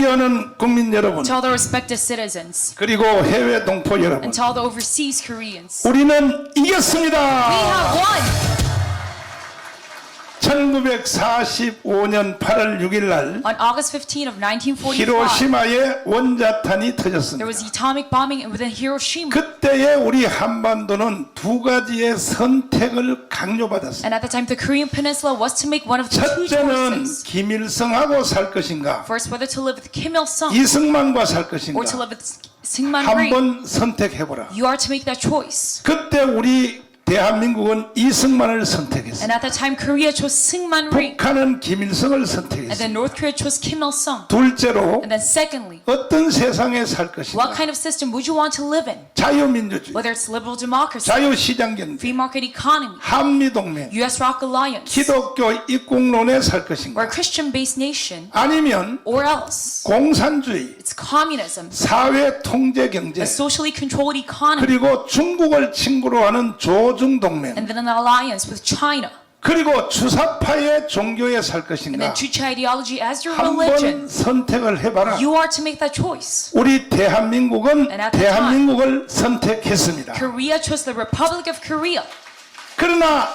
존경하는 국민 여러분, to all the respected citizens, 그리고 해외 동포 여러분, and to all the overseas Koreans. 우리는 이겼습니다. We have won! 1945년 8월 6일 날 On August 15 of 1945, 히로시마에 원자탄이 there 터졌습니다. was atomic bombing within Hiroshima. 그때에 우리 한반도는 두 가지의 선택을 강요받았습니다. And at the time, the Korean Peninsula was to make one of the two 첫째는 choices. 김일성하고 살 것인가, First, whether to live with Kim Il-sung 이승만과 살 or to 것인가, live with Syngman Rhee. 한번 선택해보라. You are to make that choice. 그때 우리 대한민국은 이승만을 선택했습니다. And at that time, Korea chose Syngman Rhee. 북한은 김일성을 And 선택했습니다. then North Korea chose Kim Il-sung. 둘째로 And then secondly, 어떤 세상에 살 what 것인가, kind of system would you want to live in? 자유민주주의, Whether it's liberal democracy, 자유시장경제, free market economy, 한미동맹, US-ROC alliance, 기독교 입국론에 살 or a 것인가, Christian-based nation, 아니면 or else 공산주의, it's communism, 사회 통제 경제, a socially controlled economy, 그리고 중국을 친구로 하는 조중동맹, and then an alliance with China, 그리고 주사파의 종교에 살 and 것인가, then Chucha ideology as your religion. 한번 선택을 해봐라. You are to make that choice. 우리 대한민국은 And at the 대한민국을 선택했습니다. Korea chose the Republic of Korea, 그러나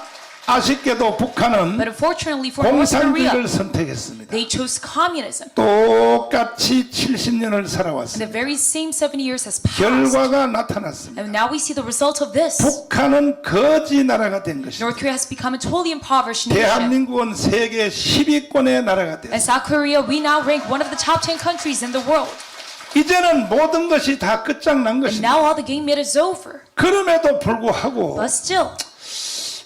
아쉽게도 북한은 but unfortunately for North 공산주의를 Korea, 선택했습니다. they chose communism. 똑같이 70년을 And the 살아왔습니다. very same 70 years has passed. 결과가 나타났습니다. And now we see the result of this. 북한은 거지 나라가 된 것입니다. North Korea has become a totally impoverished nation. 대한민국은 세계 10위권의 나라가 And 됐습니다. South Korea, we now rank one of the top 10 countries in the world. 이제는 모든 것이 다 끝장난 And 것입니다. now all the game is over. 그럼에도 불구하고 But still,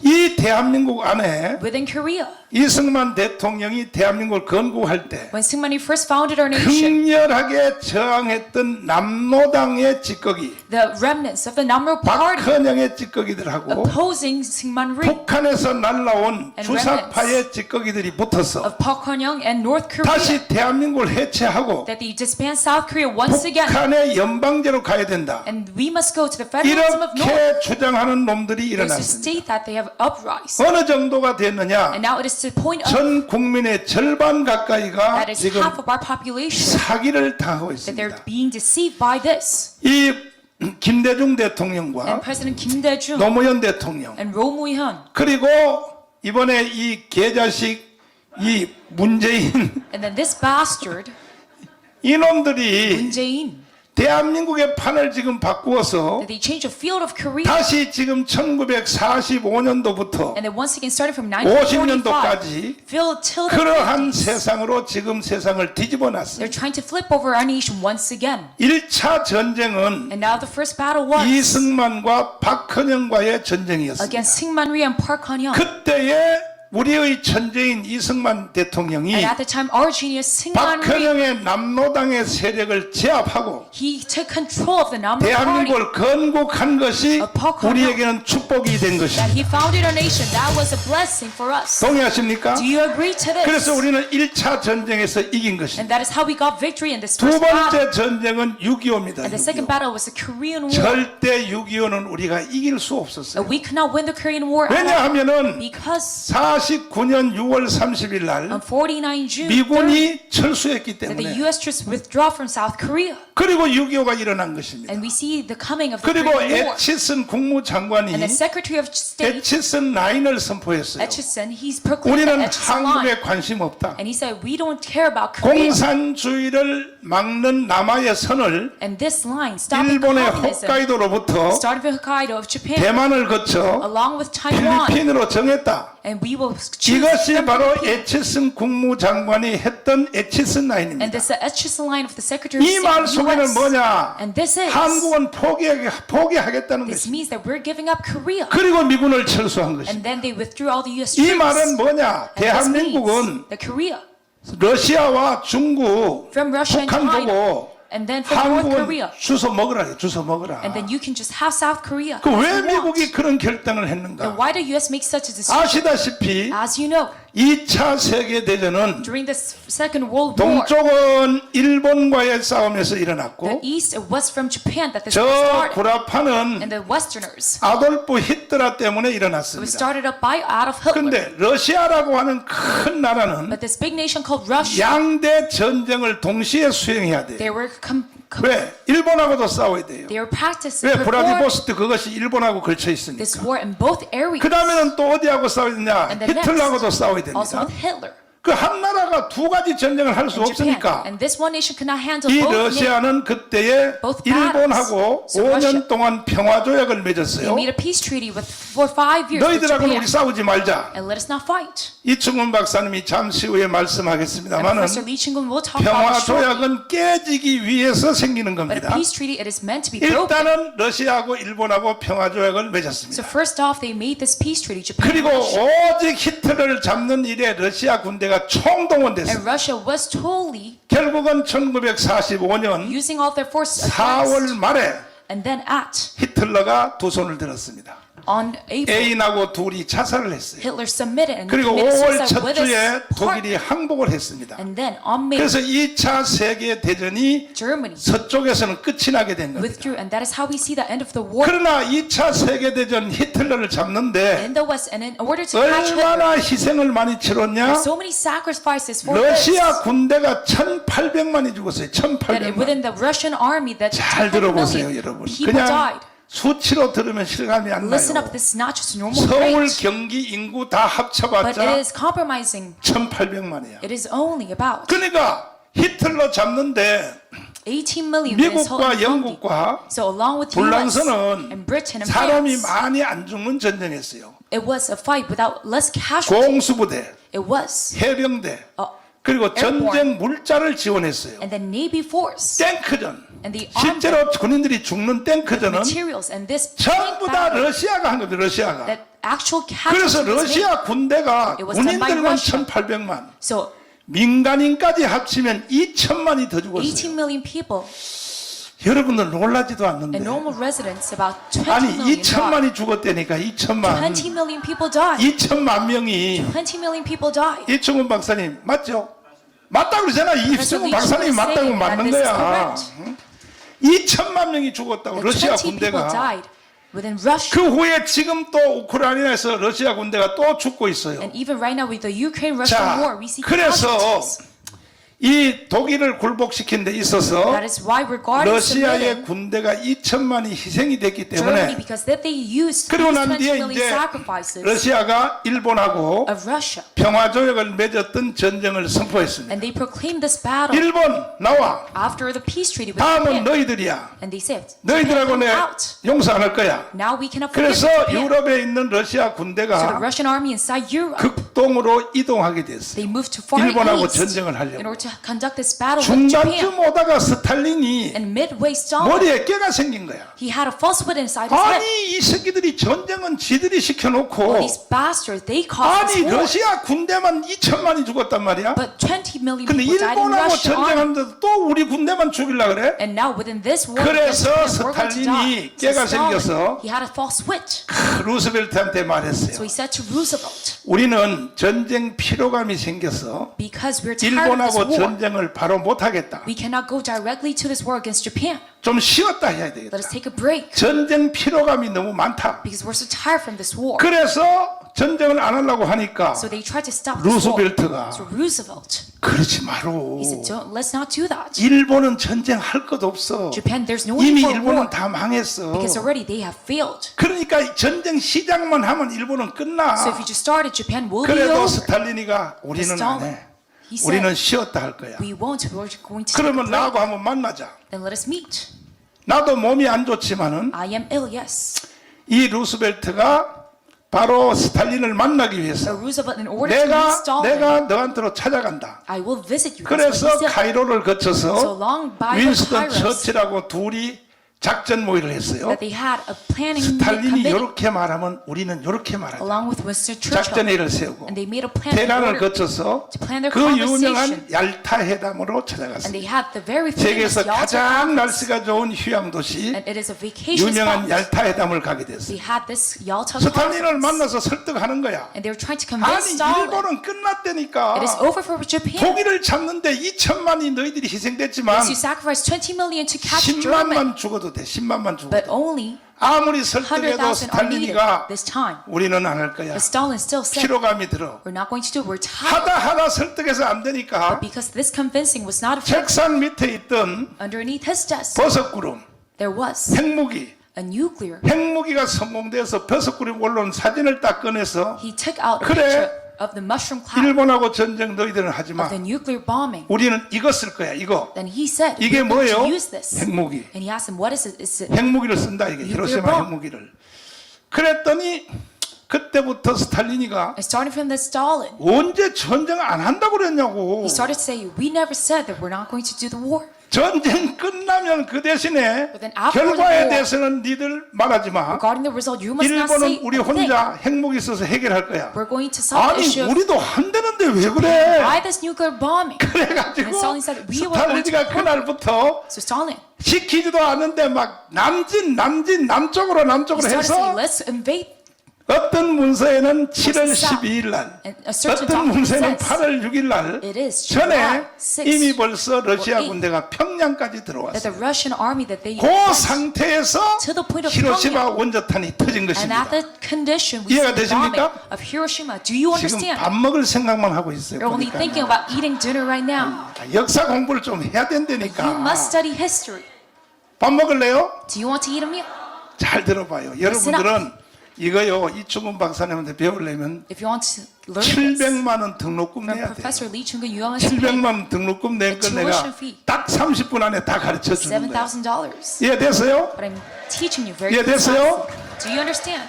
이 대한민국 안에 within Korea, 이승만 대통령이 대한민국을 건국할 때 when Syngman Rhee first founded our nation, 극렬하게 저항했던 남노당의 찌꺼기, the remnants of the Namro Party 박헌영의 찌꺼기들하고 opposing Syngman Rhee, 북한에서 날라온 And 주사파의 찌꺼기들이 붙어서 of Park Hun-young and North Korea, 다시 대한민국을 해체하고 that they disband South Korea once again, 북한의 연방제로 가야 된다. and we must go to the federalism of North. 이렇게 주장하는 놈들이 There's a 일어났습니다. state that they have uprised. 어느 정도가 됐느냐? And now it is to the point of 전 국민의 절반 가까이가 that is 지금 half of our population 사기를 당하고 that they're 있습니다. being deceived by this. 이 김대중 And 대통령과 President Kim Dae-jung 노무현 대통령, and Roh Moo-hyun 그리고 이번에 이 개자식 이 문재인 and then this bastard 이놈들이 Moon Jae-in, 대한민국의 판을 지금 바꾸어서 that they changed the field of Korea, 다시 지금 1945년도부터 and then once again starting from 50년도까지 1945 field till the 그러한 50s, 세상으로 지금 세상을 뒤집어 놨습니다. they're trying to flip over our nation once again. 1차 전쟁은 And now the first battle was 이승만과 박헌영과의 전쟁이었습니다. against Syngman Rhee and Park Hun-young. 그때에 우리의 천재인 이승만 대통령이 And at the time, our genius Syngman Rhee, 박헌영의 남노당의 세력을 제압하고 he took control of the Namro Party, 대한민국을 건국한 것이 우리에게는 축복이 된 that 것입니다. he founded our nation. That was a blessing for us. 동의하십니까? Do you agree to this? 그래서 우리는 1차 전쟁에서 이긴 것입니다. And that is how we got victory in this 두 first battle. 번째 전쟁은 6.25입니다. And the second battle was the Korean War. 절대 6.25는 우리가 이길 수 없었어요. We could not win the Korean War at all 왜냐하면은 because 49년 6월 30일 날 on 49 June 3rd, 미군이 철수했기 that the 때문에 U.S. troops withdraw from South Korea. 그리고 6.25가 일어난 것입니다. And we see the coming of the 그리고 Korean War. 에치슨 국무장관이 And the Secretary of State, 에치슨 라인을 선포했어요. Etchison, he's proclaimed the 우리는 Etchison line. 한국에 관심 없다. And he said, we don't care about Korea. 공산주의를 막는 남아의 선을 And this line, stopping 일본의 communism, 홋카이도로부터 started from Hokkaido of Japan, 대만을 거쳐 along with Taiwan. 필리핀으로 정했다. And we will choose 이것이 them 바로 from the people. 에치슨 국무장관이 했던 에치슨 And 라인입니다. this is the Etchison line of the Secretary of 이 State 말 of the 속에는 U.S. 뭐냐? And this is, 한국은 포기하겠다는 this 것입니다. means that we're giving up Korea. 그리고 미군을 철수한 것입니다. And then they withdrew all the U.S. 이 troops. 말은 뭐냐? And this means 대한민국은 that Korea, 러시아와 중국, from Russia and 북한 China, 보고 and then from North 한국은 Korea, 주워 먹으라, 주워 먹으라. and then you can just have South Korea. 그 왜 as you want. 미국이 그런 결단을 Then 했는가? why did U.S. make such a decision? 아시다시피 As you know, 2차 세계대전은 During the Second World War, 동쪽은 일본과의 싸움에서 the 일어났고 East was from Japan that this 저 war started, 구라파는 and the Westerners. 아돌프 히틀러 때문에 It was 일어났습니다. started up by Adolf Hitler. 그런데 러시아라고 하는 큰 나라는 But this big nation called Russia, 양대 전쟁을 동시에 수행해야 돼요. they were 왜? 일본하고도 싸워야 돼요. they were practicing 왜? before 브라디보스트 그것이 일본하고 걸쳐 this 있으니까. war in both areas. 그 다음에는 또 어디하고 싸워야 되냐? And the 히틀러하고도 next, 싸워야 also 됩니다. with Hitler 그 한 나라가 두 가지 전쟁을 할 수 and Japan. 없으니까 And this one nation could not handle 이 both 러시아는 그때에 both 일본하고 battles. So Russia- 5년 동안 평화조약을 They 맺었어요. made a peace treaty for 5 years with 너희들하고는 Japan. 우리 싸우지 말자. And let us not fight. 이충훈 박사님이 잠시 후에 And 말씀하겠습니다만은 Professor Lee Ching-gun will talk about this shortly. 평화조약은 깨지기 위해서 생기는 But a 겁니다. peace treaty, it is meant to be broken. 일단은 러시아하고 일본하고 평화조약을 So 맺었습니다. first off, they made this peace treaty. Japan 그리고 and Russia. 오직 히틀러를 잡는 일에 러시아 군대가 And 총동원됐습니다. Russia was totally 결국은 1945년 using all their forces 4월 against. 말에 And then 히틀러가 두 손을 들었습니다. on April, 애인하고 둘이 자살을 했어요. Hitler submitted and 그리고 committed 5월 suicide 첫 with his 주에 partner. 독일이 항복을 했습니다. And then on May, 그래서 2차 세계대전이 Germany 서쪽에서는 끝이 나게 된 겁니다. withdrew, and that is how we see the end of the war 그러나 2차 세계대전 히틀러를 잡는데 in the West. And in order to catch Hitler, 얼마나 희생을 많이 치렀냐? so many sacrifices for this. 러시아 군대가 1,800만이 죽었어요. That 1,800만. within the Russian army, that 잘 200 들어보세요, million 여러분. people 그냥 died. 수치로 들으면 실감이 안 Listen 나요. up, this is not just a normal 서울, rate, 경기 인구 다 but it 합쳐봤자 is compromising. 1,800만이야. It is only about 그러니까 히틀러 잡는데 18 million in this whole 미국과 entity. 영국과 So along with the US 불란서는 and Britain and 사람이 France, 많이 안 죽는 전쟁이었어요. it was a fight without less casualties. 공수부대, It was 해병대, 그리고 airborne. 전쟁 물자를 지원했어요. And the Navy force 탱크전, and the armed 실제로 군인들이 죽는 탱크전은 materials and this 전부 다 battle 러시아가 한 겁니다. 러시아가. that actual 그래서 casualties was made. 러시아 군대가 It was done by 군인들만 Russia. 1,800만, So 민간인까지 합치면 2천만이 더 18 죽었어요. million people 여러분들 놀라지도 and 않는데 normal residents, about 20 아니 million died. 2천만이 죽었다니까 2천만 20 million people died. 2천만 명이 20 million people died. 이충훈 박사님 맞죠? 맞다고 그러잖아. 이충훈 Lee 박사님이 Chung-gun 맞다고 saying that 맞는 this is 거야. correct. 2천만 명이 죽었다고 That 러시아 20 people 군대가. died within Russia. 그 후에 지금 또 우크라이나에서 러시아 군대가 또 죽고 있어요. And even right now with the Ukraine-Russian war, 자, we see 그래서 casualties. 이 독일을 굴복시킨 데 있어서 That is why regarding 러시아의 submitting 군대가 2천만이 희생이 됐기 Germany, 때문에 because that they used 그리고 these 난 20 뒤에 million 이제 sacrifices 러시아가 일본하고 of Russia, 평화조약을 맺었던 전쟁을 선포했습니다. and they proclaimed this battle 일본 나와. after the peace treaty with 다음은 Japan. 너희들이야. And they said, 너희들하고 Japan 내 out. 용서 안 할 거야. Now we cannot forgive 그래서 Japan. 유럽에 있는 러시아 So the 군대가 Russian army inside Europe, 극동으로 이동하게 됐어요. they moved to far 일본하고 east 전쟁을 in 하려고. order to conduct this battle with 중간쯤 Japan. 오다가 스탈린이 And midway Stalin, 머리에 깨가 생긴 거야. he had a falsehood inside his head. 아니 이 새끼들이 전쟁은 지들이 시켜놓고 These bastards, they caused 아니 this war. 러시아 군대만 2천만이 죽었단 말이야. But 20 million 근데 people died in 일본하고 Russia. 전쟁하는데도 또 우리 군대만 죽이려 그래? And now within this war, 그래서 against Japan, we're going to 스탈린이 die. 깨가 So Stalin, 생겨서 he had a false witch. 루스벨트한테 So 말했어요. he said to Roosevelt, 우리는 전쟁 피로감이 생겨서 because we're tired of this 일본하고 war, 전쟁을 바로 못하겠다. we cannot go directly to this war against Japan. 좀 쉬었다 해야 Let 되겠다. us take a break 전쟁 피로감이 너무 많다. because we're so tired from this war. 그래서 전쟁을 안 하려고 하니까 So they tried to stop this war. 루스벨트가 So Roosevelt, 그러지 마로. he said, let's not do that. 일본은 전쟁 할 것 없어. Japan, there's no need 이미 for war 일본은 다 망했어. because already they have failed. 그러니까 전쟁 시작만 하면 일본은 끝나. So if you just started, Japan will be 그래도 over. 스탈린이가 우리는 안 Stalin, 해. he 우리는 said, 쉬었다 할 거야. we won't. We're going to take a 그러면 break. 나하고 한번 만나자. Then let us meet. 나도 몸이 안 좋지만은 I am ill, yes. 이 루스벨트가 바로 스탈린을 만나기 So 위해서 Roosevelt, in order to meet 내가 Stalin, 너한테로 찾아간다. I will visit you. That's what 그래서 he said. 카이로를 So 거쳐서 along by the 윈스턴 Kairos, 처칠하고 둘이 작전 모의를 했어요. that they had a planning 스탈린이 committee 이렇게 말하면 우리는 이렇게 말하자. along with Winston 작전 Churchill. 회의를 세우고 And they made a plan in 대란을 order 거쳐서 to plan their 그 유명한 conversation. 얄타 회담으로 And 찾아갔습니다. they had the very famous 세계에서 Yalta 가장 Conference. 날씨가 좋은 휴양 도시 And it is a vacation 유명한 spot. 얄타 회담을 가게 됐어요. They had this Yalta 스탈린을 Conference. 만나서 설득하는 거야. And they were trying to 아니 convince Stalin. 일본은 끝났다니까. It is over for Japan. 독일을 잡는데 2천만이 너희들이 희생됐지만 Yes, you sacrificed 20 million to catch German, 10만만 죽어도 돼. 10만만 죽어도 but 돼. only 아무리 설득해도 100,000 are needed 스탈린이가 this time. 우리는 안 할 거야. But Stalin still said, 피로감이 들어. we're not going to do it. We're tired. 하다 설득해서 안 되니까 Because this convincing was not effective. 책상 밑에 있던 Underneath his desk, 버섯구름, there was 핵무기, a nuclear. 핵무기가 성공돼서 버섯구름 올라온 사진을 딱 꺼내서 He took out a 그래. picture of the mushroom cloud 일본하고 전쟁 너희들은 하지 of 마. the nuclear bombing. 우리는 이거 쓸 거야. 이거. Then he said, 이게 we're going to 뭐예요? use this. 핵무기. And he asked him, what is it? Is it? 핵무기를 쓴다 이게 Nuclear 히로시마 bomb. 핵무기를. 그랬더니 그때부터 스탈린이가 And starting from the Stalin, 언제 전쟁 안 한다고 그랬냐고. he started saying, we never said that we're not going to do the war. 전쟁 끝나면 그 대신에 But then after the 결과에 war, 대해서는 니들 말하지 마. regarding the result, you must not say 일본은 우리 a thing. 혼자 핵무기 써서 해결할 거야. We're going to solve the 아니 issue of 우리도 한다는데 왜 그래? why this nuclear bombing. 그래가지고 And Stalin said, we were going to 스탈린이가 그날부터 So Stalin, 시키지도 않는데 막 남쪽으로 he started 해서 saying, let's invade. 어떤 문서에는 7월 the south. 12일 날, And a certain 어떤 document 문서에는 says 8월 6일 날 it is 전에 July 6th 이미 벌써 러시아 or 8th 군대가 평양까지 that 들어왔어요. the Russian army that they 그 went 상태에서 to the point of 히로시마 Pyongyang. 원자탄이 터진 And 것입니다. at the condition we 이해가 see the bombing 되십니까? of Hiroshima. Do you 지금 understand? 밥 먹을 생각만 하고 있어요. You're only 보니까. thinking about eating dinner right now. 역사 공부를 좀 해야 You 된다니까. must study history. 밥 먹을래요? Do you want to eat a meal? 잘 들어봐요. 여러분들은 이거요 이충근 박사님한테 배우려면 If you want to learn this 700만 원 등록금 from 내야 돼요. Professor Lee Chung-gun, you must pay 700만 원 등록금 낼 걸 내가 tuition fee. 딱 30분 안에 다 가르쳐 주는 거예요. $7,000. 이해됐어요? But I'm teaching you very 예, 됐어요? precisely. Do you understand?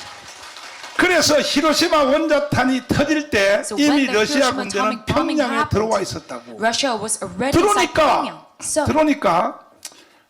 그래서 히로시마 원자탄이 터질 때 So 이미 when the 러시아 Hiroshima 군대는 atomic bombing 평양에 happened, 들어와 있었다고. Russia was already inside Pyongyang. 들어오니까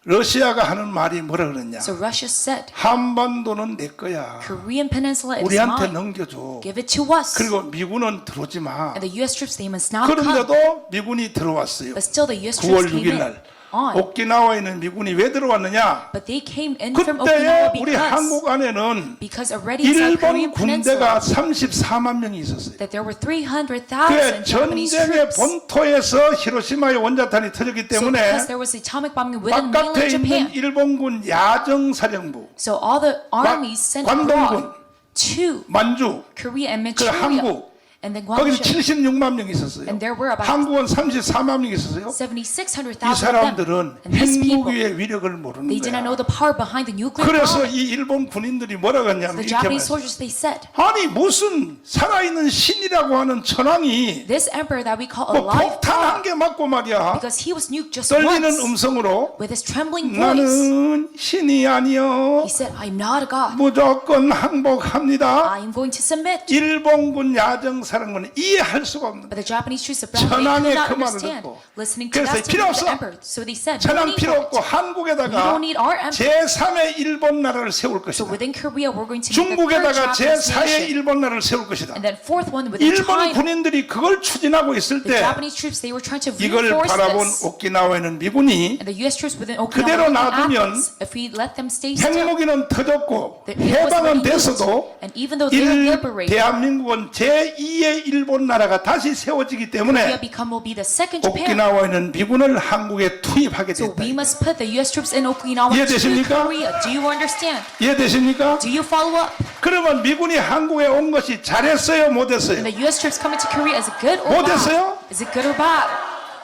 러시아가 하는 말이 뭐라 그러냐? So Russia said, 한반도는 내 거야. Korean Peninsula is 우리한테 mine. 넘겨줘. Give it to us. 그리고 미군은 들어오지 마. And the U.S. troops, they must now come. 그런데도 미군이 들어왔어요. But still the U.S. 9월 troops came 6일 in 날 on. 오키나와에 있는 미군이 왜 들어왔느냐? But they came in from 그때에 Okinawa 우리 한국 안에는 because already inside 일본 Korean 군대가 Peninsula 34만 명이 있었어요. that there were 그 300,000 Japanese 전쟁의 troops. 본토에서 히로시마의 원자탄이 터졌기 So 때문에 because there was atomic bombing within mainland 바깥에 있는 Japan, 일본군 야정사령부, so all the armies sent 관동군, abroad to 만주, Korea and 그 Manchuria, 한국 and then 거기서 Guangzhou, 76만 명이 있었어요. and there were about 한국은 34만 명이 있었어요. 7,600,000 이 of them. 사람들은 And these people, 핵무기의 위력을 모르는 they did not know 거야. the power behind the nuclear 그래서 bomb. 이 일본 군인들이 뭐라고 했냐면 The 이렇게 Japanese 말해요. soldiers, they said, 아니 무슨 살아있는 신이라고 하는 천황이 this emperor that we call 뭐 alive 폭탄 한 개 맞고 말이야 because he was nuked just 떨리는 once 음성으로 with his trembling voice. 나는 신이 아니여 He said, I'm not a god. 무조건 항복합니다. I am going to submit. 일본군 야정사령관은 이해할 수가 없는 But the Japanese troops abroad, they 천황의 could not 그 말을 understand 듣고 listening to 그래서 that 필요 statement of 없어. the emperor. So they said, we 천황 don't need 필요 없고 that. We 한국에다가 don't need our emperor. 제3의 일본 나라를 세울 So 것이다. within Korea, we're going to make the third 중국에다가 Japanese 제4의 nation. 일본 나라를 세울 것이다. And then fourth one within 일본 China. 군인들이 그걸 추진하고 있을 The 때 Japanese troops, they were trying to 이걸 reinforce 바라본 this. 오키나와에는 미군이 And the U.S. troops within 그대로 Okinawa looking at 놔두면 this, if we let them stay still, 핵무기는 터졌고 it was 해방은 already 됐어도 nuked. And even though they were liberated, 대한민국은 제2의 일본 나라가 다시 세워지기 Korea 때문에 will be the second Japan. 오키나와에는 미군을 한국에 투입하게 So 됐다. we must put the U.S. troops in Okinawa to 이해되십니까? Korea. Do you understand? 이해되십니까? Do you follow up? 그러면 미군이 한국에 온 것이 잘했어요, 못했어요? And the U.S. troops coming to Korea, is it good or 못했어요? bad? Is it good or bad?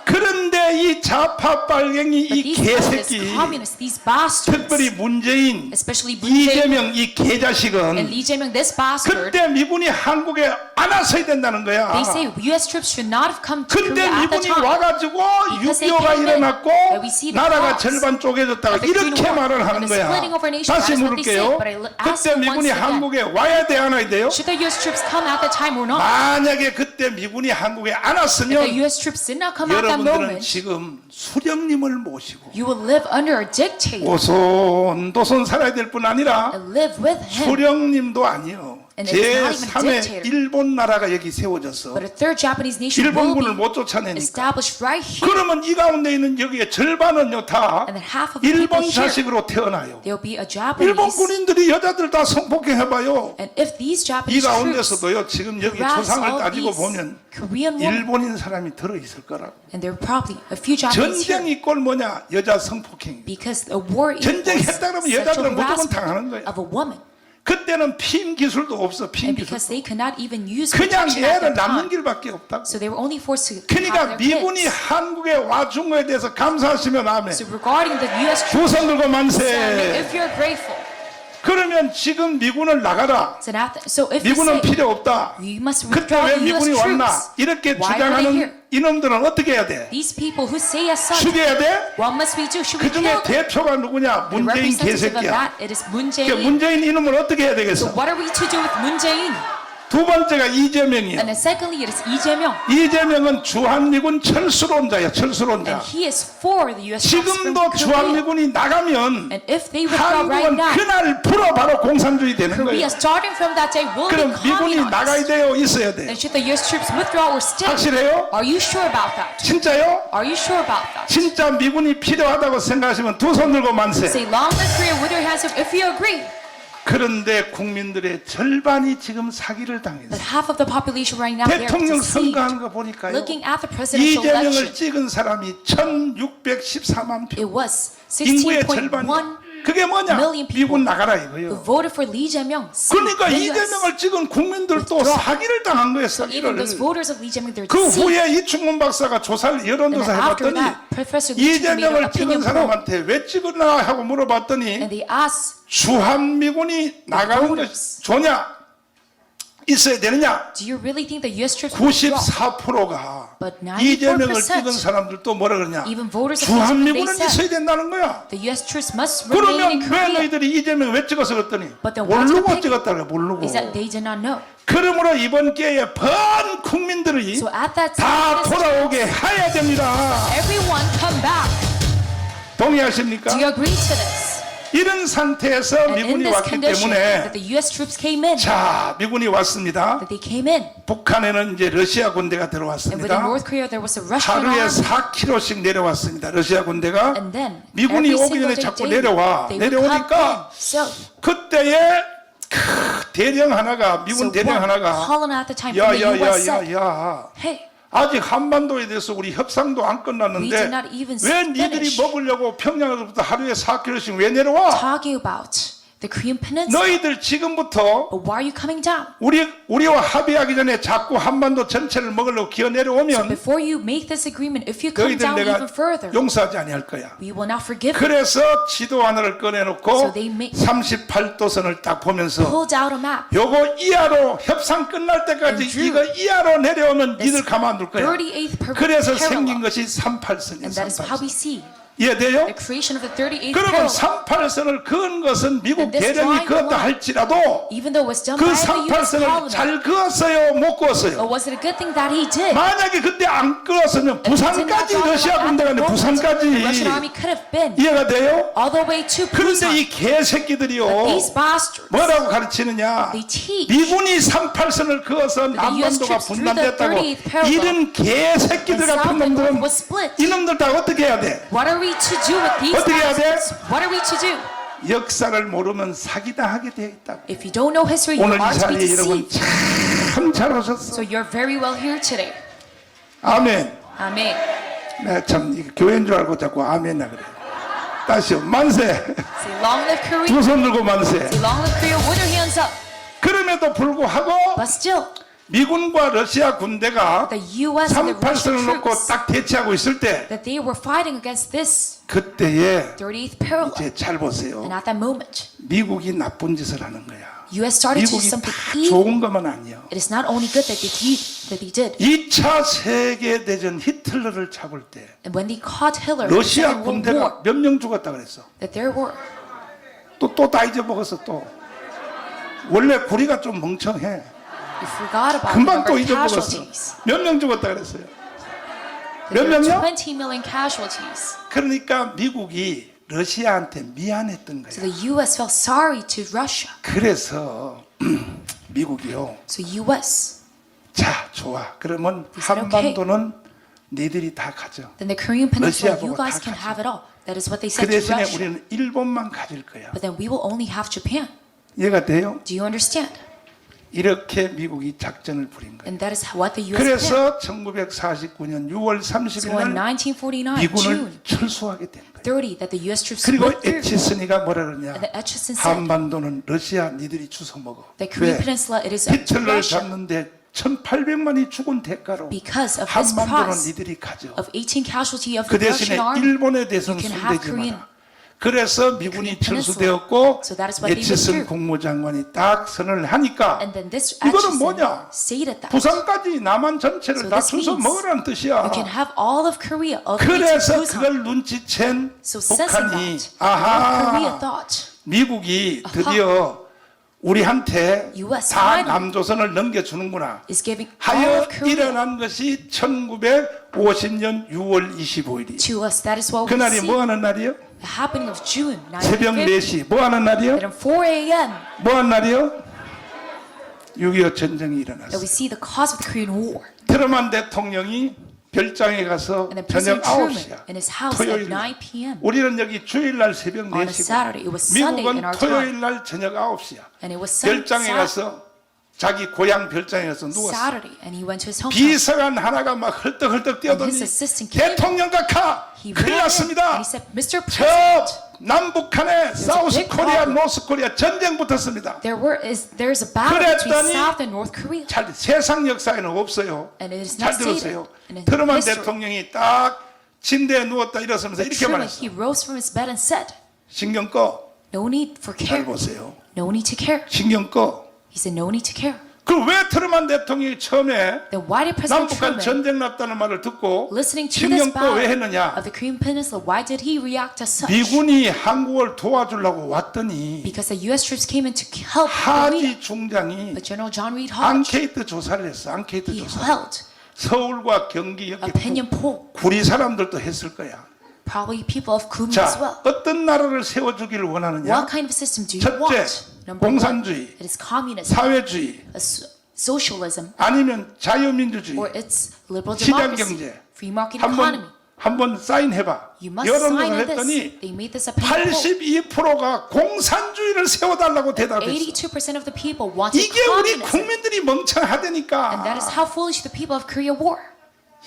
그런데 이 좌파 빨갱이 But 이 these communists, 개새끼, these bastards, 특별히 문재인, especially Moon Jae-in 이재명 이 and 개자식은 Lee Jae-myung, this bastard, 그때 미군이 한국에 안 안 왔어야 된다는 거야. They say U.S. troops should not have come to 근데 Korea at the 미군이 time. 와가지고 Because they 6.25가 came in, 일어났고 that we see the 나라가 cause 절반 쪼개졌다가 of the Korean 이렇게 War 말을 and 하는 the 거야. splitting of our nation. 다시 That is what they say. 물을게요. But I ask 그때 you 미군이 once again, 한국에 와야 돼 안 와야 돼요? should the U.S. troops come at the time or not? 만약에 그때 미군이 한국에 안 If the 왔으면 U.S. troops did not come at that 여러분들은 moment, 지금 수령님을 모시고 you will live under a dictator 오손도손 살아야 될 뿐 아니라 and live with him. 수령님도 아니요. And it's not even 제3의 dictator. 일본 나라가 여기 세워졌어. But a third Japanese nation will 일본군을 be 못 쫓아내니까. established right here. 그러면 이 가운데 있는 여기에 절반은요 다 And then half of the people 일본 here, 자식으로 태어나요. there will be a 일본 Japanese. 군인들이 여자들 다 성폭행해봐요. And if these 이 Japanese troops 가운데서도요 지금 여기 harass 조상을 all 따지고 these 보면 Korean women, 일본인 사람이 들어있을 거라고. and there are probably a few Japanese here, 전쟁이 꼴 뭐냐? 여자 성폭행. because a war equals 전쟁했다 그러면 sexual 여자들은 무조건 harassment 당하는 거예요. of a woman. 그때는 피임 기술도 없어. 피임 And 기술. because they could not even use 그냥 protection at 애를 that 낳는 time, 길밖에 없다고. so they were only forced to 그러니까 have their 미군이 kids. 한국에 와준 거에 대해서 감사하시면 아멘. So regarding the U.S. 두 troops, 손 들고 만세. if you're grateful, 그러면 지금 미군을 나가라. so if you 미군은 say 필요 없다. you must 그때 withdraw 왜 the U.S. 미군이 왔나? troops, 이렇게 why were they here? 주장하는 이놈들은 어떻게 해야 돼? These people who say as such, 죽여야 돼? what must we do? Should 그 we 중에 kill them? 대표가 누구냐? The 문재인 representative of 개새끼야. that, it is Moon 그러니까 Jae-in. 문재인 이놈을 어떻게 해야 So 되겠어? what are we to do with Moon Jae-in? 두 번째가 이재명이야. And then secondly, it is Lee Jae-myung. 이재명은 주한미군 철수론자야. 철수론자. And he is for the U.S. troops from 지금도 Korea. 주한미군이 나가면 And if they withdraw right 한국은 now, 그날 불어 바로 공산주의 되는 Korea, 거예요. starting from that day, will 그럼 be 미군이 나가야 communist. 돼요? 있어야 돼? And should the U.S. troops withdraw or stay? 확실해요? Are you sure about that? 진짜요? Are you sure about that? 진짜 미군이 필요하다고 생각하시면 두 손 들고 만세. Say long live Korea with your hands up if you agree. 그런데 국민들의 절반이 지금 사기를 당했어요. That half of the population right now they are 대통령 deceived. 선거하는 거 보니까요. Looking at the presidential 이재명을 election, 찍은 사람이 1614만 표. it was 인구의 16.1 절반이야. 그게 뭐냐? million people 미군 나가라 who 이거예요. voted for Lee Jae-myung. 그러니까 The US. 이재명을 찍은 국민들도 withdraw. 사기를 당한 거예요. Even 사기를. those voters of Lee Jae-myung, they're 그 deceived. 후에 이충문 박사가 조사를 And 여론조사 then after 해봤더니 that, Professor Lee Jae-myung made an 이재명을 찍은 opinion poll, 사람한테 왜 찍었나 하고 물어봤더니 and they asked, 주한미군이 나가는 voters. 것이 좋냐? 있어야 되느냐? do you really think the U.S. troops will withdraw? 94%가 But 94% 이재명을 찍은 사람들도 뭐라 그러냐? Even voters of Lee Jae-myung, 주한미군은 they said, 있어야 된다는 거야. the U.S. troops must remain in 그러면 왜 Korea. 너희들이 이재명 왜 찍어서 그랬더니 But then why did 모르고 they pick? 찍었다 그래 모르고. Is that they did not know. 그러므로 이번 기회에 번 국민들이 So at that 다 time, 돌아오게 해야 됩니다. everyone come back. 동의하십니까? Do you agree to this? 이런 상태에서 And in 미군이 this 왔기 condition, that 때문에 the U.S. troops came in, 자 미군이 왔습니다. that they came in, 북한에는 이제 러시아 군대가 and within 들어왔습니다. North Korea there was a Russian 하루에 army, 4km씩 내려왔습니다. 러시아 군대가 and then 미군이 every 오기 single 전에 day 자꾸 daily, 내려와. they would come in. 내려오니까 So 그때에 대령 하나가 미군 대령 one 하나가 colonel at the time from the U.S. said, 야야야야야 hey, 아직 한반도에 대해서 우리 협상도 안 We 끝났는데 did not even 왜 니들이 finish. 먹으려고 평양으로부터 하루에 4km씩 왜 내려와? talking about the Korean Peninsula. 너희들 지금부터 But why are you coming down? 우리와 합의하기 전에 자꾸 한반도 전체를 먹으려고 기어 내려오면 Before you make this agreement, if you come 너희들 down 내가 even further, 용서하지 아니할 거야. we will not forgive you. 그래서 지도 하나를 꺼내놓고 So they make- 38도선을 딱 보면서 Pulled out a map. 요거 이하로 협상 끝날 때까지 And drew 이거 이하로 내려오면 this 니들 가만 안 둘 거야. 38th 그래서 parallel. 생긴 것이 38선이에요. And that is how we see 이해돼요? the creation of the 38th 그러면 parallel. 38선을 그은 것은 미국 And this 대령이 drawing 그었다 line, 할지라도 Even though it was done 그 by the U.S. 38선을 colonel, 잘 그었어요? 못 but 그었어요? was it a good thing that he did? 만약에 그때 안 그었으면 부산까지 러시아 군대가 내 The 부산까지 Russian army could have been 이해가 돼요? all the way to 그런데 Busan. 이 개새끼들이요 These bastards, 뭐라고 가르치느냐? they teach 미군이 38선을 그어서 US 남반도가 troops through the 분단됐다고 38th parallel 이런 개새끼들 and 같은 South and North 놈들은 was split. 이놈들 다 어떻게 해야 돼? What are we to do with these 어떻게 해야 돼? bastards? What are we to do? 역사를 모르면 사기당하게 되어 있다. If you don't know history, you 오늘 이 are to be 자리에 여러분 deceived. 참 잘 오셨어. So you're very well here today. 아멘. Amen. 내가 참 이게 교회인 줄 알고 자꾸 아멘이라 그래. 다시요. 만세. Say long live Korea. 두 손 들고 만세. Say long live Korea with your hands up. 그럼에도 불구하고 But still, 미군과 러시아 군대가 the U.S. and the Russian 38선을 놓고 troops 딱 대치하고 있을 때 that they were fighting against this 그때에 38th parallel. 이제 잘 보세요. And at that moment, 미국이 나쁜 짓을 하는 거야. U.S. started to do 미국이 something 다 evil. 좋은 것만 아니에요. It is not only good that they did. 2차 세계대전 히틀러를 잡을 때 And when they caught Hitler in the 러시아 Second World War, 군대가 몇 명 죽었다 그랬어. that there were 또 다 잊어먹었어 또. 원래 구리가 좀 멍청해. we forgot about the 금방 number 또 of 잊어먹었어. casualties. 몇 명 죽었다 그랬어요. There 몇 were 명요? 20 million casualties. 그러니까 미국이 러시아한테 미안했던 So 거야. the U.S. felt sorry to Russia. 그래서 미국이요. So U.S. 자, 좋아. 그러면 They said, 한반도는 니들이 다 가져. then the Korean Peninsula, 러시아 you 보고 guys 다 can 가져. have it all. That is what they 그 said to 대신에 Russia. 우리는 일본만 가질 거야. But then we will only have Japan. 이해가 돼요? Do you understand? 이렇게 미국이 작전을 부린 거예요. And that is what the U.S. planned. 그래서 1949년 6월 So 30일 in 날 1949, 미군을 June 철수하게 된 거예요. 30, that the U.S. troops 그리고 went through. 에치슨이가 뭐라 그러냐? And the Acheson said 한반도는 러시아 니들이 주워 먹어. the Korean 왜? Peninsula, it is up to 히틀러를 Russia 잡는데 1800만이 죽은 대가로 because of this 한반도는 price 니들이 가져. of 18 casualty of 그 the 대신에 Russian army. 일본에 대해서는 You can have 손대지 Korean- 마라. 그래서 미군이 Korean Peninsula. 철수되었고 So that is what they 에치슨 withdrew. 국무장관이 딱 선을 하니까 And then this 이거는 Acheson 뭐냐? stated that 부산까지 남한 전체를 So 다 this 주워 means 먹으라는 뜻이야. we can have all of Korea of 그래서 Busan. 그걸 눈치챈 So sensing 북한이 that, North Korea 아하 thought 미국이 드디어 우리한테 US 다 finally 남조선을 넘겨주는구나 is giving all 하여 of Korea 일어난 것이 1950년 6월 25일이 to us. That is what we 그날이 see. 뭐 하는 날이요? The happening of June 새벽 1950. 4시 뭐 하는 날이요? That at 4 a.m. 뭐 하는 날이요? 6.25 전쟁이 that 일어났어요. we see the cause of the Korean War. 트루먼 대통령이 별장에 가서 And then 저녁 President Truman 9시야. in his house at 토요일 9 날. p.m. 우리는 여기 주일 날 새벽 On a 4시고 Saturday. It was Sunday in 미국은 our 토요일 time. 날 저녁 9시야. And it was 별장에 가서 자기 고향 별장에 가서 누웠어. Saturday. And he went to his hometown. 비서관 하나가 막 헐떡헐떡 뛰어더니 And his assistant came. 대통령 각하 He 큰일 ran in 났습니다. and he 사id, Mr. 저 President, 남북한에 사우스 big 코리아, problem. 노스 코리아 전쟁 붙었습니다. there's a battle between 그랬더니 South and North Korea. 잘 세상 역사에는 없어요. And it is 잘 not stated. 들으세요. And in 트루먼 history, 대통령이 딱 침대에 누웠다 일어서면서 이렇게 Truman, 말했어. he rose from his bed and said, 신경 꺼. no need for 잘 care. 보세요. No need to care. 신경 꺼. He said, no need to care. 그 왜 트루먼 대통령이 처음에 Then why did President 남북한 Truman, 전쟁 났다는 말을 듣고 listening to 신경 this 꺼 왜 battle 했느냐? of the Korean Peninsula, why did he react as such? 미군이 한국을 도와주려고 왔더니 Because the U.S. troops came in to help Korea. 하지 중장이 But General John Reed Hodge, 앙케이트 조사를 했어. 앙케이트 he 조사. held 서울과 경기 여기 opinion poll. 구리 사람들도 했을 거야. Probably people of Kumi as 자, well. 어떤 나라를 세워주기를 원하느냐? What kind of a system do you 첫째, want? Number one, 공산주의, it is communism, 사회주의, socialism, 아니면 자유민주주의, or it's liberal 시장 democracy, 경제. free market economy. 한번 사인해봐. You must 여론조사를 sign on this. 했더니 They made this opinion poll. 82%가 공산주의를 세워달라고 대답했어. 82% of the people wanted 이게 우리 communism. 국민들이 And that 멍청하다니까. is how foolish the people of Korea were.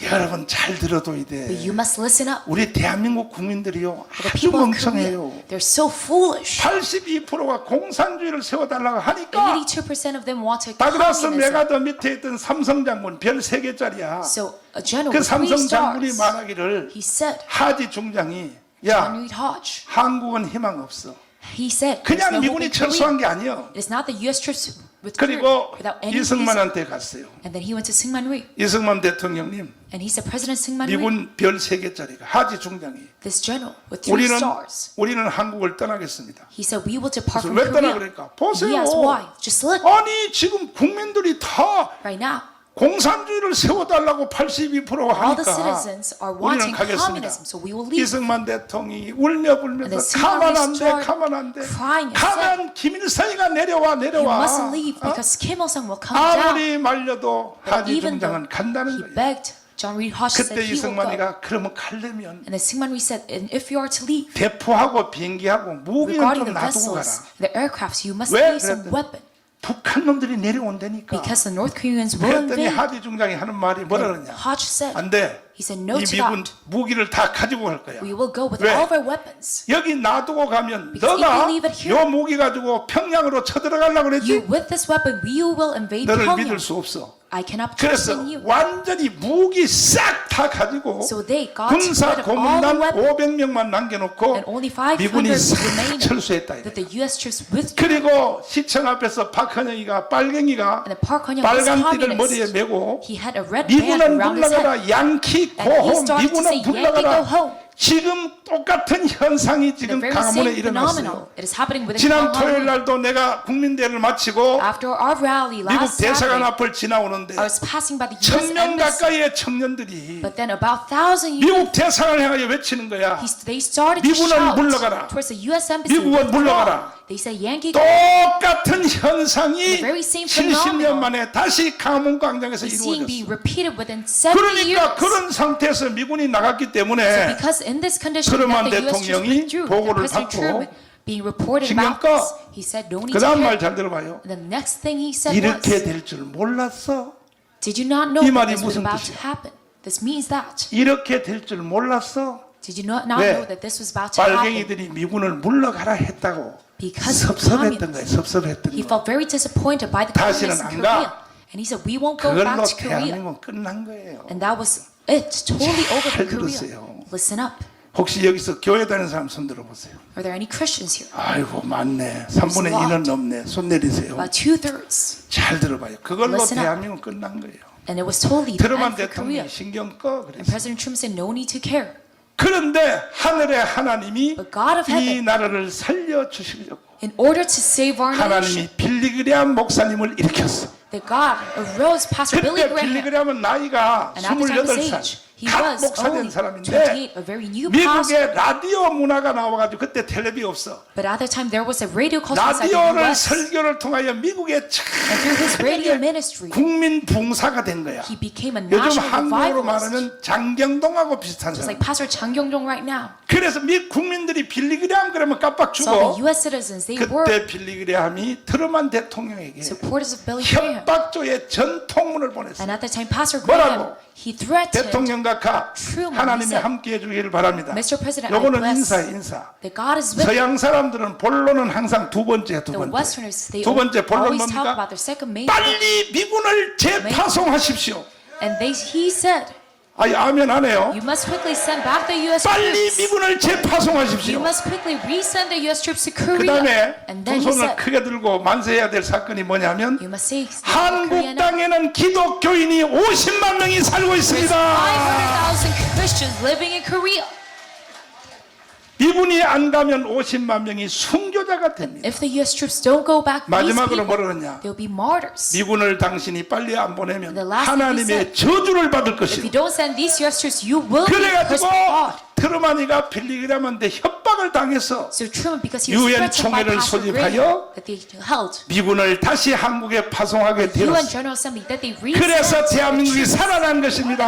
여러분 잘 들어둬야 But 돼. you must listen up. 우리 대한민국 국민들이요 The 아주 people of Korea, 멍청해요. they're so foolish. 82%가 공산주의를 세워달라고 하니까 82% of them wanted 다그라스 communism. 메가더 밑에 있던 삼성 장군 별 3개짜리야. So a general 그 with 3 삼성 장군이 stars, 말하기를 he said, 하지 중장이 John 야 Reed Hodge, 한국은 희망 없어. he said, there's 그냥 no hope 미군이 in Korea. 철수한 게 아니야. It is not the U.S. troops withdrew 그리고 without any reason. 이승만한테 갔어요. And then he went to Syngman Rhee. 이승만 대통령님 And he said, President Syngman Rhee, 미군 별 3개짜리가 하지 중장이 this general with 3 stars, 우리는 한국을 떠나겠습니다. he said, we will depart 그래서 from 왜 떠나 Korea. 그러니까 And 보세요. he asked why. Just look, 아니 지금 국민들이 다 right now, 공산주의를 세워달라고 82%가 all the 하니까 citizens are 우리는 wanting 가겠습니다. communism, so we will leave. 이승만 대통령이 울며 불면서 And then 가만 안 돼, started 가만 안 돼. crying and 가면 김일성이가 내려와, You 내려와. mustn't leave because Kim Il-sung will come down. 아무리 말려도 But 하지 even though 중장은 간다는 he 거예요. begged, John Reed Hodge said 그때 he will go. 이승만이가 그러면 가려면 And then Syngman Rhee said, and if you are to leave, 대포하고 비행기하고 무기는 regarding 좀 the 놔두고 vessels, 가라. the aircrafts, you must 왜 leave some 그랬더니 weapon. 북한 놈들이 내려온다니까. Because the North Koreans will 그랬더니 invade. 하지 중장이 하는 말이 뭐라 And 그러냐? Hodge said, 안 돼. he said no 이 to 미군 that. 무기를 다 가지고 갈 거야. We will go with 왜? all of our weapons. 여기 놔두고 가면 Because if 너가 you leave it here, 요 무기 가지고 평양으로 쳐들어가려고 You, 그랬지? with this weapon, you will invade 너를 믿을 Pyongyang. 수 없어. I cannot trust 그래서 in you. 완전히 무기 싹 다 가지고 So they got 군사 rid of all the 고문단 weapons 500명만 남겨놓고 and only 500 미군이 싹 remained 철수했다. that the U.S. troops withdrew. 그리고 시청 앞에서 박헌영이가 빨갱이가 And then Park Hyung-was 빨간 띠를 머리에 communist. 메고 He had a red band 미군은 around his head. 물러가라 양키 And he 고홈 started to 미군은 say, "Yankee, go 물러가라. home." 지금 똑같은 현상이 The 지금 very 강화문에 same 일어났어요. phenomenon. It is happening within 지난 토요일 Gwangwon. 날도 내가 국민대회를 마치고 After our rally 미국 last 대사관 Saturday, 앞을 지나오는데 I was passing by the U.S. 1000명 embassy, 가까이의 청년들이 but then about 1,000 youth, 미국 대사관을 향하여 외치는 거야. they started to 미군은 shout 물러가라. towards the U.S. embassy. 미국은 물러가라. They said, "Yankee, go." 똑같은 현상이 The very same 70년 phenomenon 만에 다시 강원광장에서 is seeing 이루어졌어. being repeated within 70 그러니까 years. 그런 상태에서 미군이 나갔기 때문에 Because in this condition 트루먼 that the U.S. troops 대통령이 withdrew, 보고를 President 받고 Truman being reported 신경 about 꺼. this, he said, "Don't need 그 to 다음 말 care." 잘 들어봐요. And the next thing he said 이렇게 was, 될 줄 몰랐어. "Did you not know 이 that 말이 this was 무슨 about to 뜻이야? happen? This means that. 이렇게 될 줄 몰랐어. Did you not 왜? know that this was about to happen?" 빨갱이들이 미군을 물러가라 했다고 Because of 섭섭했던 거예요. communism. 섭섭했던 He 거. felt very disappointed by the 다시는 communists in 안 Korea. 가. And he said, "We won't go 그걸로 back to Korea." 대한민국은 끝난 거예요. And that was it. Totally over 잘 for Korea. 들으세요. Listen up. 혹시 여기서 교회 다니는 사람 손 들어보세요. Are there any Christians here? 아이고 많네. 3분의 2는 넘네. 손 내리세요. About 2/3. 잘 들어봐요. 그걸로 Listen up. 대한민국은 끝난 거예요. And it was totally 트루먼 bad for Korea. 대통령이 신경 꺼 And 그랬어요. President Truman said, "No need to care." 그런데 하늘의 하나님이 But God of 이 heaven, 나라를 살려주시려고 in order to save our nation, 하나님이 빌리그레암 목사님을 일으켰어. that God arose Pastor Billy 그때 Graham. 빌리그레암은 나이가 And at the time of his 28살 age, he 갓 was 목사 된 only 사람인데 28, a very new pastor. 미국에 라디오 문화가 나와가지고 그때 텔레비 없어. But at that time, there was a radio culture inside the 라디오를 U.S. 설교를 통하여 미국에 And through his radio ministry, 국민 붕사가 된 거야. he became a 요즘 national 한국으로 revivalist. 말하는 장경동하고 비슷한 Just 사람. like Pastor Chang Yong-dong right now. 그래서 미 국민들이 빌리그레암 그러면 깜빡 So the 주고 U.S. citizens, they were 그때 빌리그레암이 트루먼 대통령에게 supporters of Billy Graham. 협박조의 전통문을 보냈어. And at that time, Pastor 뭐라고? Graham, he threatened 대통령과 가 Truman, 하나님이 he said, 함께해 주기를 바랍니다. Mr. President, I 요거는 bless 인사해 인사. that God is with you. 서양 사람들은 본론은 항상 두 번째. The Westerners, they 두 번째 본론 always talk 뭡니까? about their second main. 빨리 미군을 재파송하십시오. And he said, 아니 아멘 안 해요. "You must quickly send back the U.S. 빨리 troops. 미군을 You 재파송하십시오. must quickly resend the U.S. troops to 그 Korea." 다음에 And 두 then he 손을 said, 크게 들고 만세해야 될 사건이 뭐냐면 "You must say, 한국 땅에는 기독교인이 50만 명이 살고 There's 있습니다. 500,000 Christians living in Korea. 미군이 안 가면 50만 명이 순교자가 됩니다. If the U.S. troops don't go back, these 마지막으로 people, 뭐라 그러냐? they'll be martyrs. 미군을 당신이 빨리 안 보내면 The last thing he 하나님의 저주를 받을 If you 것이고 don't send these U.S. troops, you will be 그래가지고 cursed by God. 트루먼이가 빌리그레암한테 협박을 당해서 So Truman, because he was 유엔 threatened by 총회를 Pastor 소집하여 Graham, that they held 미군을 다시 한국에 파송하게 UN 되었어. General Assembly, that they 그래서 resent the 대한민국이 troops. 살아난 That is how 것입니다.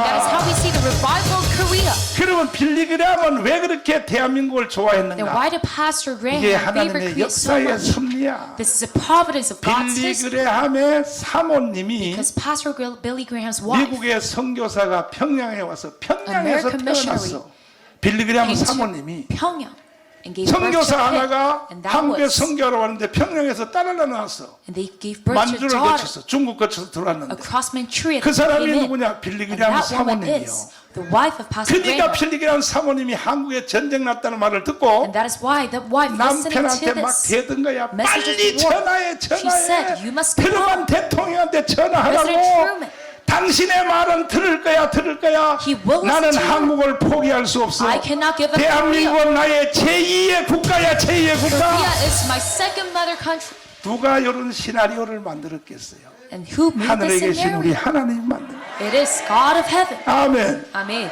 we see the revival of Korea. 그러면 빌리그레암은 왜 그렇게 대한민국을 Then 좋아했는가? why did Pastor Graham 이게 favor 하나님의 Korea so 역사의 much? 섭리야. This is a providence of God's history. 빌리그레암의 사모님이 Because Pastor Billy Graham's wife 미국의 선교사가 평양에 와서 평양에서 American missionary 태어났어. 빌리그레암 came 사모님이 to Pyongyang and gave birth to 선교사 him. 하나가 And that 한국에 was, 선교하러 왔는데 평양에서 딸을 낳았어. and they gave birth to a 만주를 daughter, 거쳐서 중국 거쳐서 a 들어왔는데 cross Manchuria 그 that came 사람이 in. 누구냐? And 빌리그레암 that woman 사모님이요. is the wife of Pastor 그러니까 Graham. 빌리그레암 사모님이 한국에 전쟁 났다는 말을 듣고 And that is why the wife, listening to 남편한테 막 this 대든 거야. message 빨리 of war, 전화해 she said, "You must go 트루먼 대통령한테 President 전화하라고. Truman, 당신의 말은 들을 거야. He will 나는 listen to you. 한국을 포기할 수 없어. I cannot give up Korea. 대한민국은 나의 제2의 국가야. 제2의 국가. Korea is my second mother country." 누가 이런 시나리오를 만들었겠어요? And who made 하늘에 this 계신 우리 scenario? 하나님이 만든. It is God of heaven. 아멘. Amen.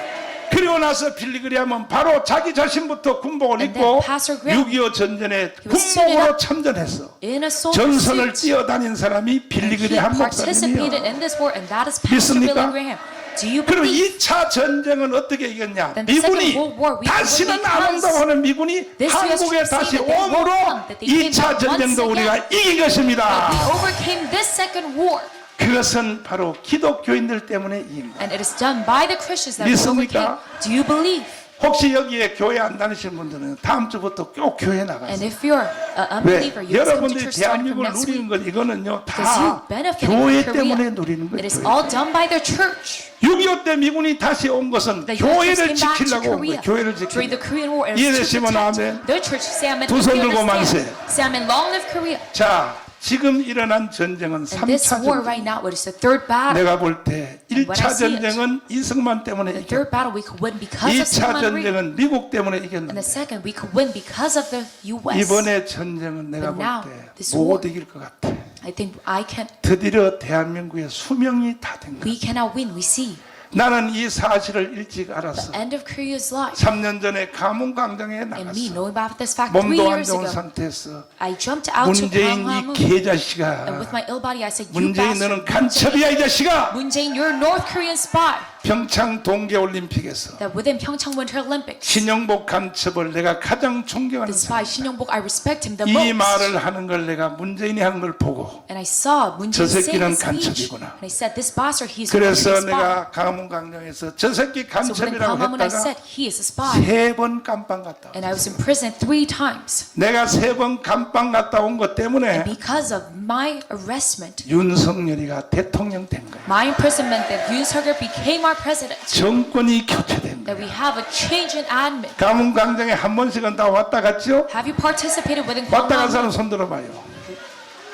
그리고 나서 빌리그레암은 바로 자기 자신부터 군복을 And 입고 then Pastor Graham, 6.25 전쟁에 was suited 군복으로 up 참전했어. In a soldier 전선을 suit. 뛰어다닌 사람이 And he 빌리그레암 participated 목사님이에요. in this war, and that is Pastor 믿습니까? Billy Graham. Do you 그리고 believe? 2차 전쟁은 어떻게 이겼냐? Then the 미군이 Second World War, we 다시는 won 안 because 온다고 하는 미군이 this US 한국에 troops 다시 say that they won't 오므로 come, that they came 2차 back 전쟁도 once 우리가 again. 이긴 것입니다. We overcame this second war, 그것은 바로 기독교인들 때문에 이깁니다. and it is done by the Christians that we 믿습니까? overcame. Do you believe? 혹시 여기에 교회 안 다니시는 분들은 다음 주부터 꼭 교회 And 나가세요. if you're an 왜? unbeliever, you must come to 여러분들이 church starting from 대한민국을 next 누리는 week. 건 이거는요 Because you 다 benefit 교회 from 때문에 Korea. 누리는 It is 거예요. all done by their church. 6.25 때 미군이 다시 온 것은 The US 교회를 came back to 지키려고 온 Korea 거예요. 교회를 during the 지키려고. Korean War. It was to 이해되시면 protect 아멘. their church. Say amen. 두 손 If you 들고 understand. 만세. Say amen. Long live Korea. 자, 지금 일어난 전쟁은 And this 3차 war 전쟁. right now, what is the third battle? 내가 볼 때 And what I 1차 see it, 전쟁은 이승만 때문에 The 이겼고 third battle we could win because of 2차 Syngman Rhee. 전쟁은 미국 때문에 And the 이겼는데 second we could win because of the U.S. 이번에 전쟁은 내가 But now, 볼 때 this 못 war- 이길 것 같아. I think I can. 드디어 대한민국의 수명이 다 된 거야. We cannot win. We see 나는 이 사실을 일찍 알았어. the end of Korea's life. 3년 전에 가문광장에 And me 나갔어. knowing about this fact 3 몸도 안 years 좋은 ago, 상태에서 I jumped out to 문재인 이 Gwanghwamun, and 개자식아, with my ill body, I said, "You 문재인 bastard, 너는 간첩이야 이 자식아. Moon Jae-in, you're a North Korean spy." 평창 동계올림픽에서 That within Pyeongchang Winter Olympics, 신영복 간첩을 내가 가장 존경하는 the spy 사람. Shin Young-bok, I respect him the 이 most. 말을 하는 걸 내가 문재인이 하는 걸 보고 And I saw Moon 저 Jae-in say 새끼는 this speech, 간첩이구나. and I said, "This bastard, he's a North 그래서 Korean spy." 내가 강문강령에서 저 새끼 So within 간첩이라고 Gwanghwamun, I 했다가 said, "He is a spy." 3번 깜빵 갔다 왔어. And I was in prison 3 times. 내가 3번 깜빵 갔다 온 것 때문에 Because of my arrestment, 윤석열이가 대통령 된 거야. my imprisonment, that Yoon Suk-yeol became our president, 정권이 교체된 that 거야. we have a change in admin. 가문강장에 한 번씩은 다 왔다 갔죠? Have you participated within 왔다 간 Gwanghwamun? 사람 손 들어봐요.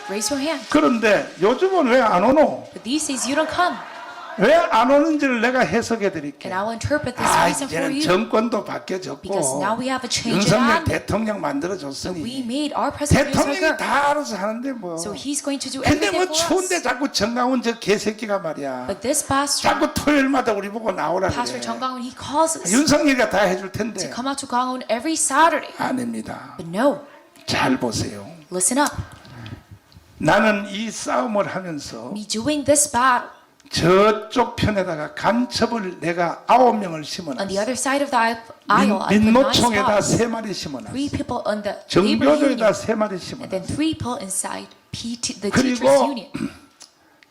Raise your hand. 그런데 요즘은 왜 안 오노? But these days you don't come. 왜 안 오는지를 내가 해석해 드릴게. And I will interpret this 아, reason for 이제는 you. 정권도 바뀌어졌고 Because now we have a change in 윤석열 admin. 대통령 We 만들어줬으니 made our president Yoon 대통령이 Suk-yeol. 다 알아서 하는데 뭐. So he's going to do 근데 everything 뭐 for 추운데 us. 자꾸 정강훈 저 개새끼가 말이야. But this pastor, 자꾸 토요일마다 우리 보고 나오라 Pastor 그래. Chung Gang-hoon, he calls us 윤석열이가 다 해줄 to 텐데 come out to Gwanghwamun every Saturday. 아닙니다. But no, 잘 보세요. listen up. 나는 이 싸움을 하면서 Me doing this battle, 저쪽 편에다가 간첩을 내가 9명을 on the 심어놨어. other side of the aisle, I put 9 민노총에다 spots. 3마리 심어놨어. 3 people on the labor 정교조에다 union, 3마리 and 심어놨어. then 3 people inside the 그리고 teachers union,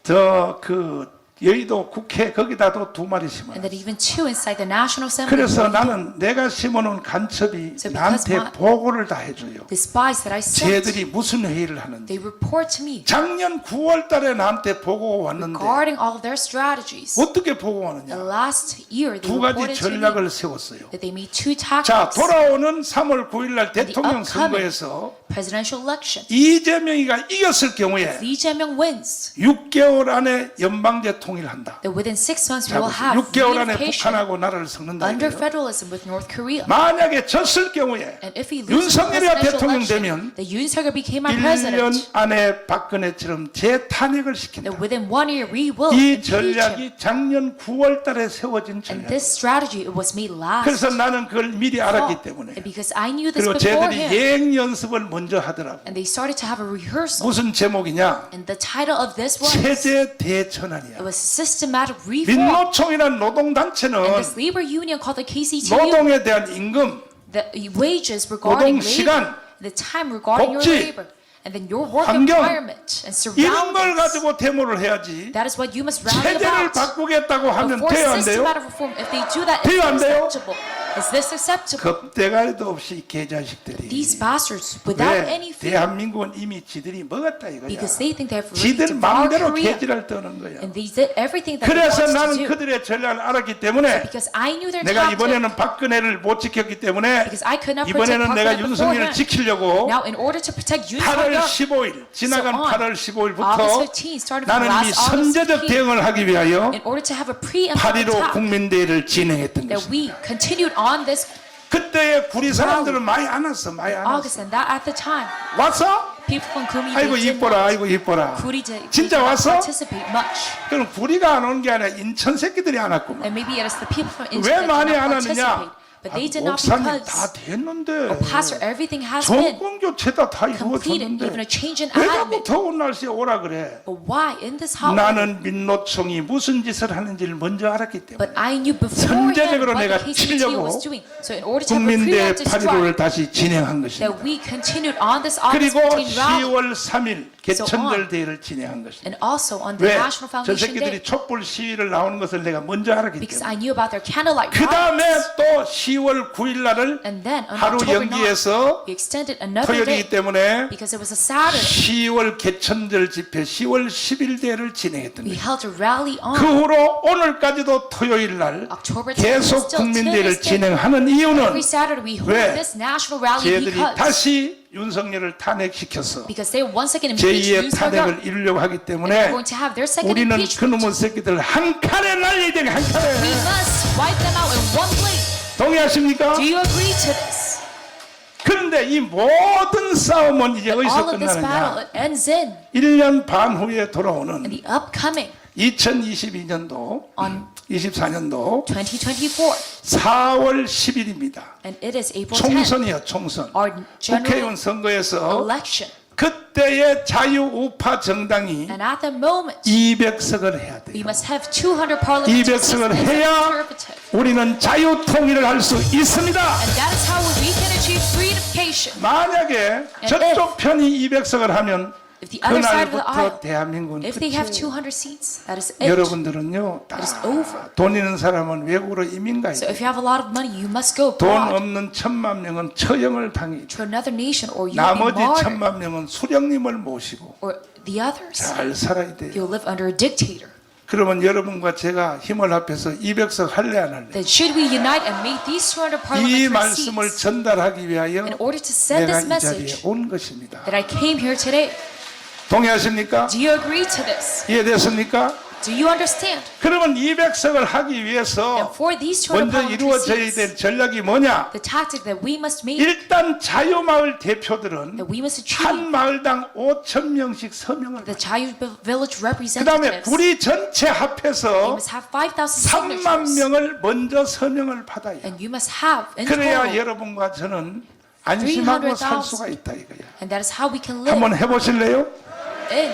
저 그 여의도 국회 거기다도 2마리 and 심어놨어. then even 2 inside the National Assembly. 그래서 나는 내가 심어놓은 간첩이 So because 나한테 my- 보고를 다 해줘요. The spies that I sent, 쟤들이 무슨 회의를 하는지. they report to me 작년 9월 달에 나한테 보고가 왔는데 regarding all of their strategies. 어떻게 보고가 The 왔느냐. last year, they 두 가지 reported to me 전략을 세웠어요. that they made 2 자, tactics. 돌아오는 3월 9일 날 대통령 upcoming 선거에서 presidential election. 이재명이가 이겼을 경우에 Lee Jae-myung wins. 6개월 안에 연방제 통일한다. That within 6 months we 자, will have 6개월 안에 reunification 북한하고 나라를 섞는다. under 이거예요. federalism with North Korea. 만약에 졌을 경우에 And if he loses the 윤석열이가 presidential 대통령 election, 되면 that Yoon Suk-yeol became our 1년 president. 안에 박근혜처럼 재탄핵을 시킨다. That within 1 year we will 이 impeach him. 전략이 작년 9월 달에 세워진 And 전략. this strategy, it was made last 그래서 나는 그걸 미리 fall. 알았기 때문에. And because I knew this 그리고 쟤들이 beforehand. 예행 연습을 먼저 하더라고. And they started to have a rehearsal. 무슨 제목이냐? And the title of this was, 체제 it 대전환이야. was systematic reform. 민노총이라는 And 노동단체는 this labor union called the KCTU, 노동에 대한 임금, the wages regarding 노동 시간, labor, the time regarding your 복지, labor, and then your work 환경, environment and 이런 걸 surroundings. 가지고 데모를 해야지. That is what you must rally 체제를 about. 바꾸겠다고 하면 Before 돼요 안 돼요? systematic reform, if they do that, 돼요, 안 is 돼요? this acceptable? Is this acceptable? 겁대가리도 없이 이 개자식들이. These bastards, without 왜? any fear, 대한민국은 이미 지들이 먹었다 이거야. because they think they have already 지들 devoured 마음대로 Korea, 개지랄 떠는 거야. and they did everything that they 그래서 wanted to 나는 do. 그들의 전략을 알았기 때문에 Because I knew their 내가 tactic. 이번에는 박근혜를 못 지켰기 때문에 Because I could not protect 이번에는 Park 내가 Geun-hye 윤석열을 beforehand. 지키려고 Now, in order to protect Yoon 8월 Suk-yeol, 15일 지나간 So on 8월 August 15일부터 15, starting from 나는 이 last August 선제적 15, 대응을 하기 위하여 in order to have a preemptive 8.15 attack, 국민대회를 진행했던 that 것입니다. we continued on this 그때의 구리 사람들은 많이 안 왔어, 많이 안 왔어. August, and that at the time, 왔어? people from Gumi, 아이고 they did 이뻐라, not, 아이고 이뻐라. Kuri did, 진짜 they did not 왔어? participate much. 그럼 구리가 안 온 게 아니라 인천 새끼들이 안 왔구만. And maybe it is the people from Incheon 왜 that did 많이 not 안 participate. 왔느냐? But they did not 목사님 다 because, 됐는데 Pastor, everything has been 정권 교체다 다 completed, 이루어졌는데 even a change in 왜 자꾸 admin. 더운 날씨에 오라 그래? But why in this holiday? 나는 민노총이 무슨 짓을 하는지를 먼저 알았기 때문에 But I knew beforehand 선제적으로 what 내가 the KCTU 치려고 was doing. So in order to have a 국민대회 preemptive 8.15를 strike, 다시 진행한 것입니다. that we continued on this August 그리고 15 rally, 10월 3일 개천절 대회를 진행한 것입니다. and also on the 왜? National 저 Foundation 새끼들이 Day, 촛불 시위를 나오는 것을 내가 먼저 알았기 because 때문에 I knew about their candlelight 그 다음에 riots. 또 10월 9일 날을 And then on 하루 October 9th, 연기해서 we extended another 토요일이기 day 때문에 because it was a Saturday. 10월 개천절 집회 10월 10일 대회를 진행했던 We 거예요. held a rally on 그 후로 오늘까지도 토요일 날 October 10th. 계속 Still to 국민대회를 this day, 진행하는 이유는 every Saturday we hold 왜? this national rally 쟤들이 because 다시 윤석열을 탄핵시켜서 they once again impeach 제2의 Yoon Suk-yeol. 탄핵을 이루려고 하기 They're 때문에 going to have their second 우리는 impeachment. 그놈의 새끼들 한 칼에 날려야 돼, 한 We 칼에. must wipe them out in one blade. 동의하십니까? Do you agree to this? 그런데 이 모든 싸움은 이제 어디서 All of this battle 끝나느냐? it ends in 1년 반 후에 돌아오는 the upcoming 2022년도, on 24년도 2024, 4월 10일입니다. and it is April 10th, 총선이요, 총선. our 국회의원 general 선거에서 election. 그때의 자유우파 정당이 And at the moment, 200석을 해야 we 돼요. must have 200 parliamentary seats 200석을 as a 해야 conservative. 우리는 자유통일을 할 수 있습니다. And that is how we can achieve freedification. 만약에 저쪽 편이 200석을 하면 If the other side of the 그날부터 aisle, 대한민국은 if they have 끝이에요. 200 seats, that is it. 여러분들은요, 다 It is over. 돈 있는 사람은 외국으로 이민 가야 So 돼요. if you have a lot of money, you must go 돈 abroad 없는 1000만 명은 처형을 당해죠. to another nation, or you will be 나머지 martyred, 1000만 명은 수령님을 모시고 or the others, 잘 살아야 돼요. you'll live under a dictator. 그러면 여러분과 제가 힘을 합해서 200석 할래 안 할래? Then should we unite and make these 200 이 parliamentary 말씀을 seats 전달하기 위하여 in order to send 내가 this 이 message 자리에 온 것입니다. that I came here today? 동의하십니까? Do you agree to this? 이해됐습니까? Do you understand? 그러면 200석을 하기 And 위해서 for these 200 먼저 parliamentary 이루어져야 seats, 될 전략이 뭐냐? the tactic that we must make, 일단 자유마을 대표들은 that we must achieve, 한 마을당 5,000명씩 서명을 the Chayu Village 그 다음에 representatives, 우리 전체 they 합해서 must have 5,000 3만 signatures, 명을 먼저 서명을 받아야 and you must have in 그래야 total, 여러분과 저는 안심하고 살 300,000. 수가 있다 이거야. and that is how we can live 한번 해보실래요? in.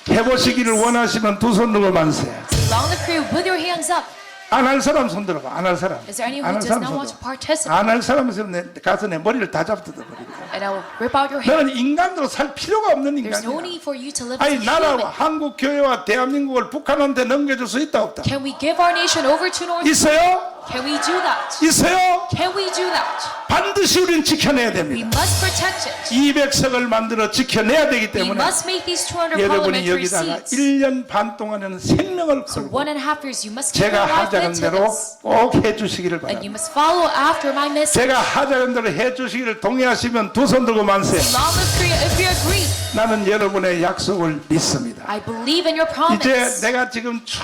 해보시기를 원하시면 두 손 들고 만세. Long the prayer with your hands up. 안 할 사람 손 들어봐. 안 할 사람. Is there anyone 안 who 할 does 사람 not 손 want to 들어봐. participate? 안 할 사람 있으면 가서 내 머리를 다 잡뜯어버린다. And I will rip out your hair. 너는 인간으로 살 필요가 없는 There's no 인간이야. need for you to live as 아니 a 나라와 human. 한국 교회와 대한민국을 북한한테 넘겨줄 수 있다 없다? Can we give our nation over to North? 있어요? Can we do that? 있어요? Can we do that? 반드시 우린 지켜내야 We 됩니다. must protect it. 200석을 만들어 지켜내야 되기 We 때문에 must make these 200 여러분이 parliamentary 여기다가 seats. 1년 반 동안에는 생명을 So 걸고 1.5 years, you must give 제가 your life 하자는 into 대로 this. 꼭 해주시기를 And 바랍니다. you must follow after my message. 제가 하자는 대로 해주시기를 동의하시면 두 손 들고 만세. Long live Korea if you agree. 나는 여러분의 약속을 믿습니다. I believe in your 이제 promise. 내가 지금 쭉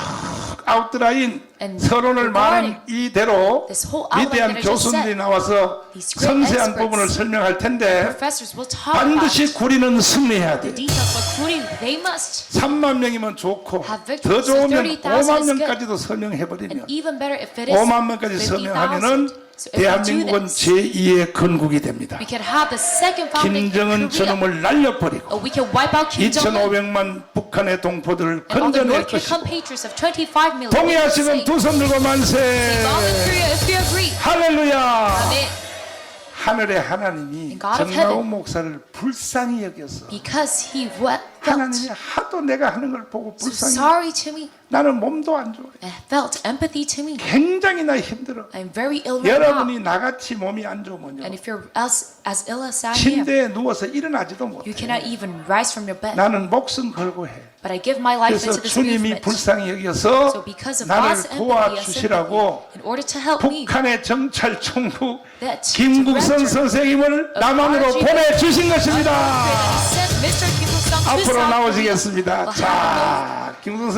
아웃라인 And 서론을 말한 이대로 this whole outline 위대한 that I just 교수들이 said, 나와서 these great 섬세한 experts, 부분을 설명할 텐데 Professors will talk about 반드시 구리는 승리해야 돼. details, but Korea, they must. 3만 명이면 좋고 Have victory. 더 좋으면 30,000 5만 is good. 명까지도 서명해버리면 And even better if it is 5만 명까지 50,000. 서명하면은 So if we do 대한민국은 this, 제2의 건국이 됩니다. we can have the second founding in 김정은 Korea. 저놈을 날려버리고 We can wipe out Kim Jong-un 2,500만 북한의 동포들을 and all the 건져낼 North Korean 것이고 compatriots of 25 million. 동의하시면 두 손 들고 만세. Long live Korea if you agree. 할렐루야. Amen. 하늘의 하나님이 God of 정나우 heaven. 목사를 불쌍히 여겨서 Because he felt 하나님이 하도 내가 하는 걸 보고 so 불쌍히 sorry to me 나는 몸도 안 좋아. and felt empathy to me. 굉장히 나 힘들어. I'm very ill right now. 여러분이 나같이 몸이 안 좋으면요 And if you're as ill as I am, 침대에 누워서 일어나지도 you 못해. cannot even rise from your bed. 나는 목숨 걸고 해. But I give my life 그래서 into this 주님이 movement. 불쌍히 So 여겨서 because of 나를 God's empathy and sympathy, 도와주시라고 in order to help me, 북한의 정찰총국 that 김국선 director 선생님을 남한으로 RGB 보내주신 것입니다. sent Mr. Kim Il-sung to 앞으로 South Korea. 나오시겠습니다. Well, 자, 김국선